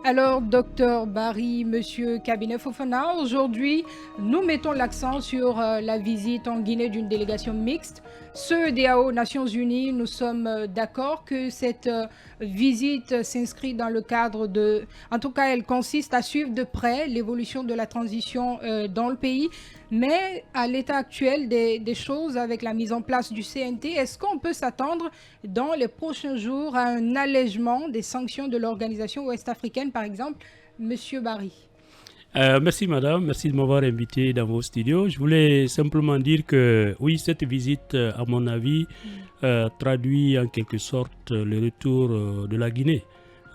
Alors, docteur Barry, monsieur Cabinet Fofana, aujourd'hui, nous mettons l'accent sur la visite en Guinée d'une délégation mixte. CEDEAO, Nations Unies, nous sommes d'accord que cette visite s'inscrit dans le cadre de... En tout cas, elle consiste à suivre de près l'évolution de la transition dans le pays. Mais à l'état actuel des choses, avec la mise en place du CNT, est-ce qu'on peut s'attendre dans les prochains jours à un allègement des sanctions de l'organisation ouest-africaine, par exemple, monsieur Barry? Merci madame, merci de m'avoir invité dans vos studios. Je voulais simplement dire que oui, cette visite, à mon avis, traduit en quelque sorte le retour de la Guinée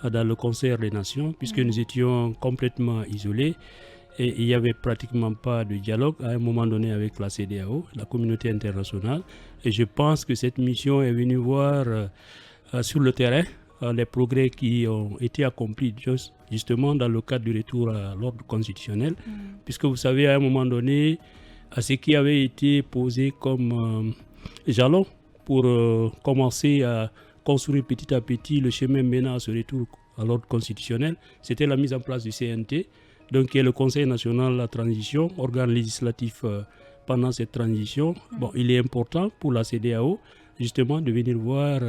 dans le concert des nations, puisque nous étions complètement isolés et il n'y avait pratiquement pas de dialogue à un moment donné avec la CEDEAO, la communauté internationale. Et je pense que cette mission est venue voir sur le terrain les progrès qui ont été accomplis justement dans le cadre du retour à l'ordre constitutionnel, puisque vous savez, à un moment donné, à ce qui avait été posé comme jalon pour commencer à construire petit à petit le chemin menant à ce retour à l'ordre constitutionnel, c'était la mise en place du CNT, donc qui est le Conseil national de la transition, organe législatif pendant cette transition. Bon, il est important pour la CEDEAO justement de venir voir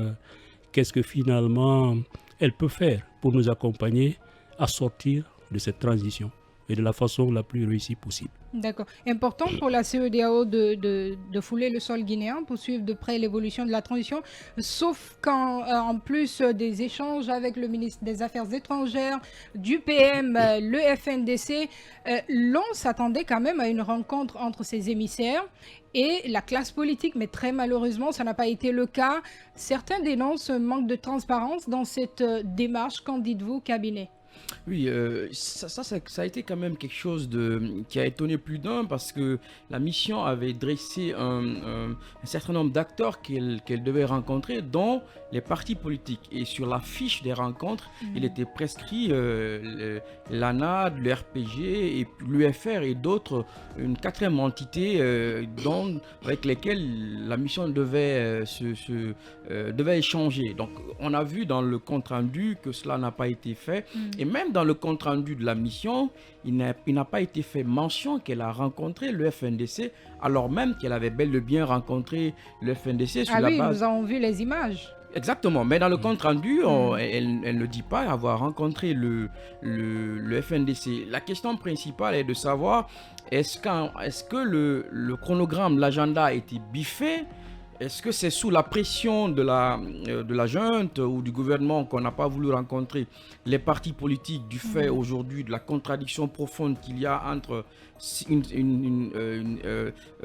qu'est-ce que finalement elle peut faire pour nous accompagner à sortir de cette transition et de la façon la plus réussie possible. D'accord. Important pour la CEDEAO de fouler le sol guinéen pour suivre de près l'évolution de la transition, sauf quand, en plus des échanges avec le ministre des Affaires étrangères, du PM, le FNDC, l'on s'attendait quand même à une rencontre entre ces émissaires et la classe politique, mais très malheureusement, ça n'a pas été le cas. Certains dénoncent un manque de transparence dans cette démarche. Qu'en dites-vous, cabinet? Oui, ça a été quand même quelque chose qui a étonné plus d'un parce que la mission avait dressé un certain nombre d'acteurs qu'elle devait rencontrer, dont les partis politiques. Et sur la fiche des rencontres, il était prescrit l'ANAD, le RPG, et l'UFR et d'autres, une quatrième entité avec lesquelles la mission devait échanger. Donc, on a vu dans le compte rendu que cela n'a pas été fait. Et même dans le compte rendu de la mission, il n'a pas été fait mention qu'elle a rencontré le FNDC, alors même qu'elle avait bel et bien rencontré le FNDC sur la base. Nous avons vu les images. Exactement, mais dans le compte rendu, elle ne dit pas avoir rencontré le FNDC. La question principale est de savoir est-ce que le chronogramme, l'agenda a été biffé? Est-ce que c'est sous la pression de la junte ou du gouvernement qu'on n'a pas voulu rencontrer les partis politiques du fait aujourd'hui de la contradiction profonde qu'il y a entre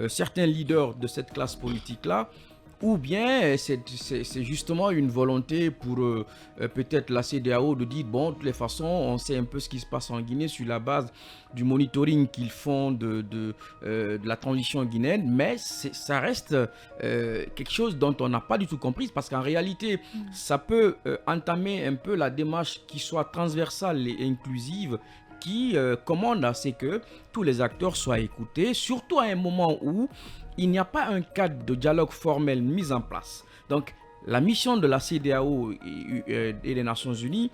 certains leaders de cette classe politique-là? Ou bien c'est justement une volonté pour peut-être la CEDEAO de dire, bon, de toutes les façons, on sait un peu ce qui se passe en Guinée sur la base du monitoring qu'ils font de la transition guinéenne, mais ça reste quelque chose dont on n'a pas du tout compris, parce qu'en réalité, ça peut entamer un peu la démarche qui soit transversale et inclusive, qui commande à ce que tous les acteurs soient écoutés, surtout à un moment où il n'y a pas un cadre de dialogue formel mis en place. Donc, la mission de la CEDEAO et des Nations Unies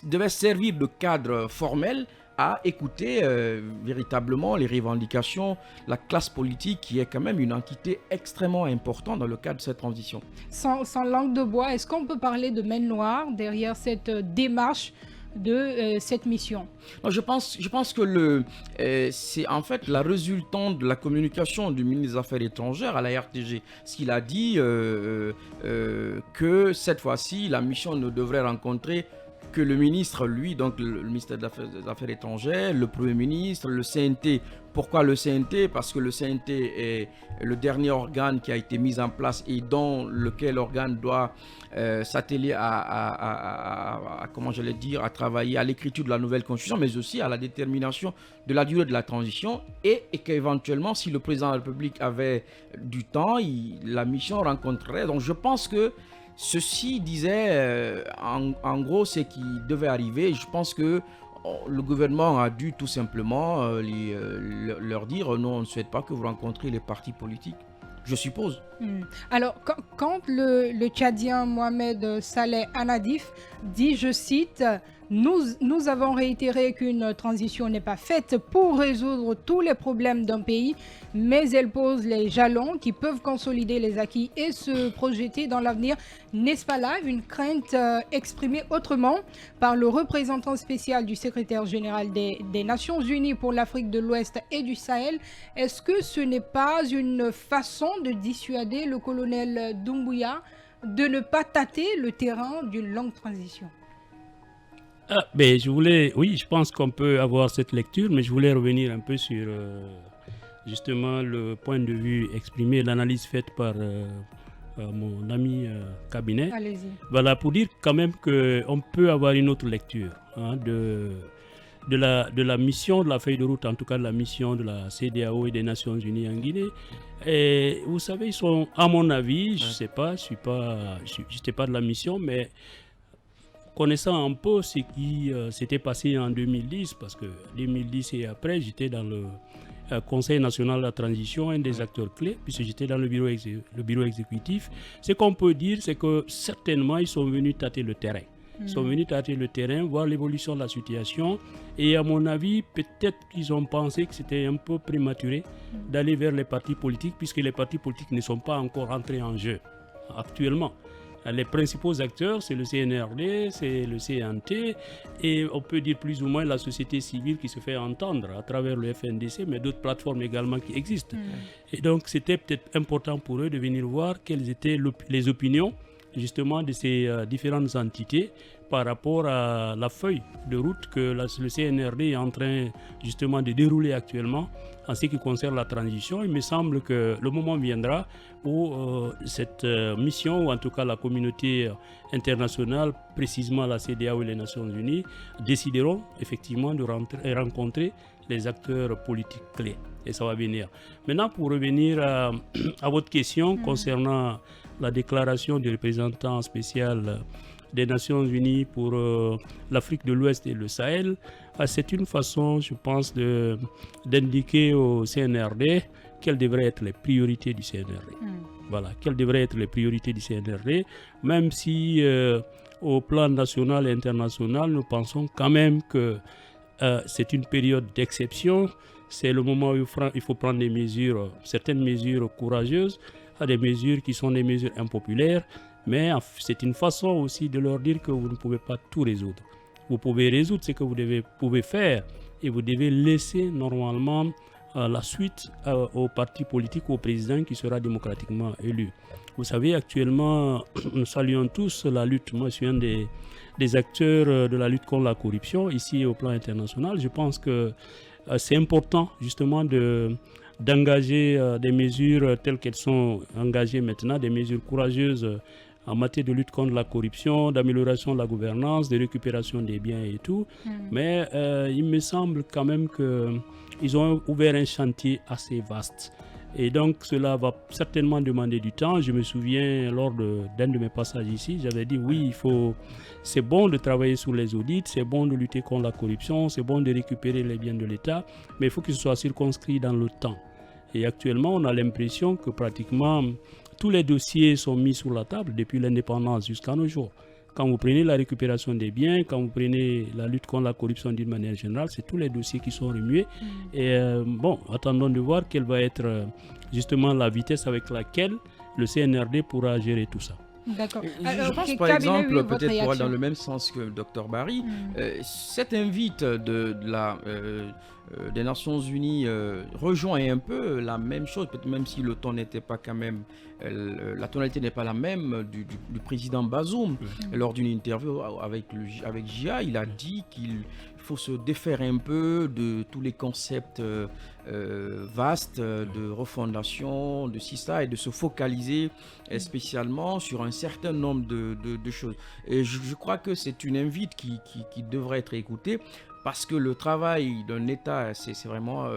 devait servir de cadre formel à écouter véritablement les revendications, la classe politique qui est quand même une entité extrêmement importante dans le cadre de cette transition. Sans langue de bois, est-ce qu'on peut parler de main noire derrière cette démarche de cette mission? Non, je pense que c'est en fait la résultante de la communication du ministre des Affaires étrangères à la RTG. Ce qu'il a dit que cette fois-ci, la mission ne devrait rencontrer que le ministre, lui, donc le ministère des Affaires étrangères, le Premier ministre, le CNT. Pourquoi le CNT? Parce que le CNT est le dernier organe qui a été mis en place et dont lequel organe doit s'atteler comment j'allais dire, à travailler à l'écriture de la nouvelle constitution, mais aussi à la détermination de la durée de la transition, et qu'éventuellement, si le président de la République avait du temps, la mission rencontrerait. Donc je pense que ceci disait en gros ce qui devait arriver. Je pense que le gouvernement a dû tout simplement leur dire non, on ne souhaite pas que vous rencontriez les partis politiques, je suppose. Alors, quand le Tchadien Mohamed Saleh Anadif dit, je cite, nous avons réitéré qu'une transition n'est pas faite pour résoudre tous les problèmes d'un pays, mais elle pose les jalons qui peuvent consolider les acquis et se projeter dans l'avenir. N'est-ce pas là une crainte exprimée autrement par le représentant spécial du secrétaire général des Nations Unies pour l'Afrique de l'Ouest et du Sahel? Est-ce que ce n'est pas une façon de dissuader le colonel Doumbouya de ne pas tâter le terrain d'une longue transition? Ben, oui, je pense qu'on peut avoir cette lecture, mais je voulais revenir un peu sur justement le point de vue exprimé, l'analyse faite par mon ami Cabinet. Allez-y. Voilà, pour dire quand même qu'on peut avoir une autre lecture de la mission, de la feuille de route, en tout cas de la mission de la CEDEAO et des Nations Unies en Guinée. Et vous savez, ils sont, à mon avis, je ne sais pas, je n'étais pas de la mission, mais connaissant un peu ce qui s'était passé en 2010, parce que 2010 et après, j'étais dans le Conseil national de la transition, un des acteurs clés, puisque j'étais dans le bureau exécutif. Ce qu'on peut dire, c'est que certainement, ils sont venus tâter le terrain. Ils sont venus tâter le terrain, voir l'évolution de la situation. Et à mon avis, peut-être qu'ils ont pensé que c'était un peu prématuré d'aller vers les partis politiques, puisque les partis politiques ne sont pas encore entrés en jeu actuellement. Les principaux acteurs, c'est le CNRD, c'est le CNT et on peut dire plus ou moins la société civile qui se fait entendre à travers le FNDC, mais d'autres plateformes également qui existent. Et donc, c'était peut-être important pour eux de venir voir quelles étaient les opinions justement de ces différentes entités par rapport à la feuille de route que le CNRD est en train justement de dérouler actuellement en ce qui concerne la transition. Il me semble que le moment viendra où cette mission, ou en tout cas la communauté internationale, précisément la CEDEAO et les Nations Unies, décideront effectivement de rencontrer les acteurs politiques clés. Et ça va venir. Maintenant, pour revenir à votre question concernant la déclaration du représentant spécial des Nations Unies pour l'Afrique de l'Ouest et le Sahel, c'est une façon, je pense, d'indiquer au CNRD quelles devraient être les priorités du CNRD. Voilà, quelles devraient être les priorités du CNRD, même si au plan national et international, nous pensons quand même que c'est une période d'exception. C'est le moment où il faut prendre des mesures, certaines mesures courageuses, des mesures qui sont des mesures impopulaires, mais c'est une façon aussi de leur dire que vous ne pouvez pas tout résoudre. Vous pouvez résoudre ce que vous pouvez faire et vous devez laisser normalement la suite au parti politique, au président qui sera démocratiquement élu. Vous savez, actuellement, nous saluons tous la lutte. Moi, je suis un des acteurs de la lutte contre la corruption ici au plan international. Je pense que c'est important justement d'engager des mesures telles qu'elles sont engagées maintenant, des mesures courageuses en matière de lutte contre la corruption, d'amélioration de la gouvernance, de récupération des biens et tout. Mais il me semble quand même qu'ils ont ouvert un chantier assez vaste. Et donc cela va certainement demander du temps. Je me souviens lors d'un de mes passages ici, j'avais dit oui, c'est bon de travailler sur les audits, c'est bon de lutter contre la corruption, c'est bon de récupérer les biens de l'État, mais il faut que ce soit circonscrit dans le temps. Et actuellement, on a l'impression que pratiquement tous les dossiers sont mis sur la table depuis l'indépendance jusqu'à nos jours. Quand vous prenez la récupération des biens, quand vous prenez la lutte contre la corruption d'une manière générale, c'est tous les dossiers qui sont remués. Et bon, attendons de voir quelle va être justement la vitesse avec laquelle le CNRD pourra gérer tout ça. D'accord. Je pense par exemple, peut-être pour aller dans le même sens que Dr Barry, cette invite des Nations Unies rejoint un peu la même chose, peut-être même si le ton n'était pas quand même, la tonalité n'est pas la même du président Bazoum. Lors d'une interview avec JA, il a dit qu'il faut se défaire un peu de tous les concepts vastes de refondation, de CISA, et de se focaliser spécialement sur un certain nombre de choses. Et je crois que c'est une invite qui devrait être écoutée parce que le travail d'un État, c'est vraiment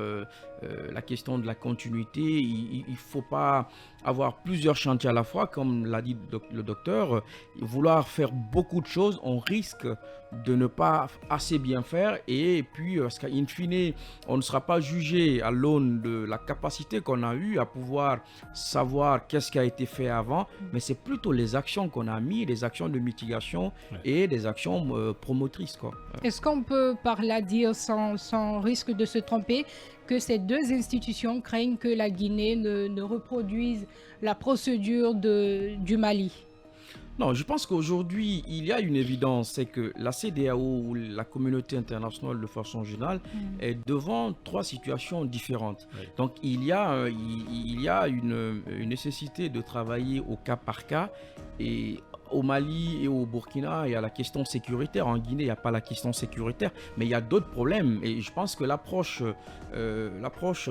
la question de la continuité. Il ne faut pas avoir plusieurs chantiers à la fois, comme l'a dit le docteur. Vouloir faire beaucoup de choses, on risque de ne pas assez bien faire, et puis parce qu'in fine, on ne sera pas jugé à l'aune de la capacité qu'on a eue à pouvoir savoir qu'est-ce qui a été fait avant, mais c'est plutôt les actions qu'on a mis, les actions de mitigation et des actions promotrices, quoi. Est-ce qu'on peut par là dire, sans risque de se tromper, que ces deux institutions craignent que la Guinée ne reproduise la procédure du Mali? Non, je pense qu'aujourd'hui, il y a une évidence, c'est que la CEDEAO ou la communauté internationale de façon générale est devant trois situations différentes. Oui. Donc, il y a une nécessité de travailler au cas par cas, et au Mali et au Burkina, il y a la question sécuritaire. En Guinée, il n'y a pas la question sécuritaire, mais il y a d'autres problèmes. Et je pense que l'approche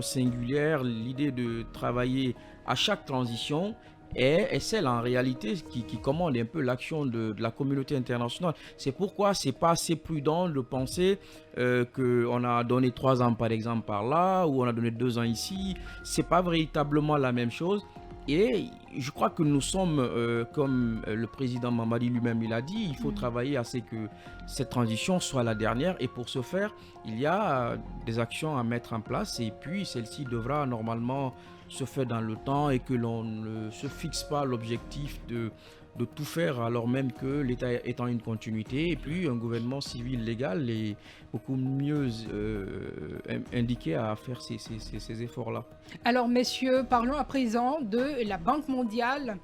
singulière, l'idée de travailler à chaque transition, est celle en réalité qui commande un peu l'action de la communauté internationale. C'est pourquoi c'est pas assez prudent de penser qu'on a donné 3 ans par exemple par là, ou on a donné 2 ans ici. C'est pas véritablement la même chose. Et je crois que nous sommes, comme le président Mamadi lui-même il a dit, il faut travailler à ce que cette transition soit la dernière. Et pour ce faire, il y a des actions à mettre en place, et puis celle-ci devra normalement se fait dans le temps, et que l'on ne se fixe pas l'objectif de tout faire alors même que l'État étant une continuité, et puis un gouvernement civil légal est beaucoup mieux indiqué à faire ces efforts-là. Alors, messieurs, parlons à présent de la Banque mondiale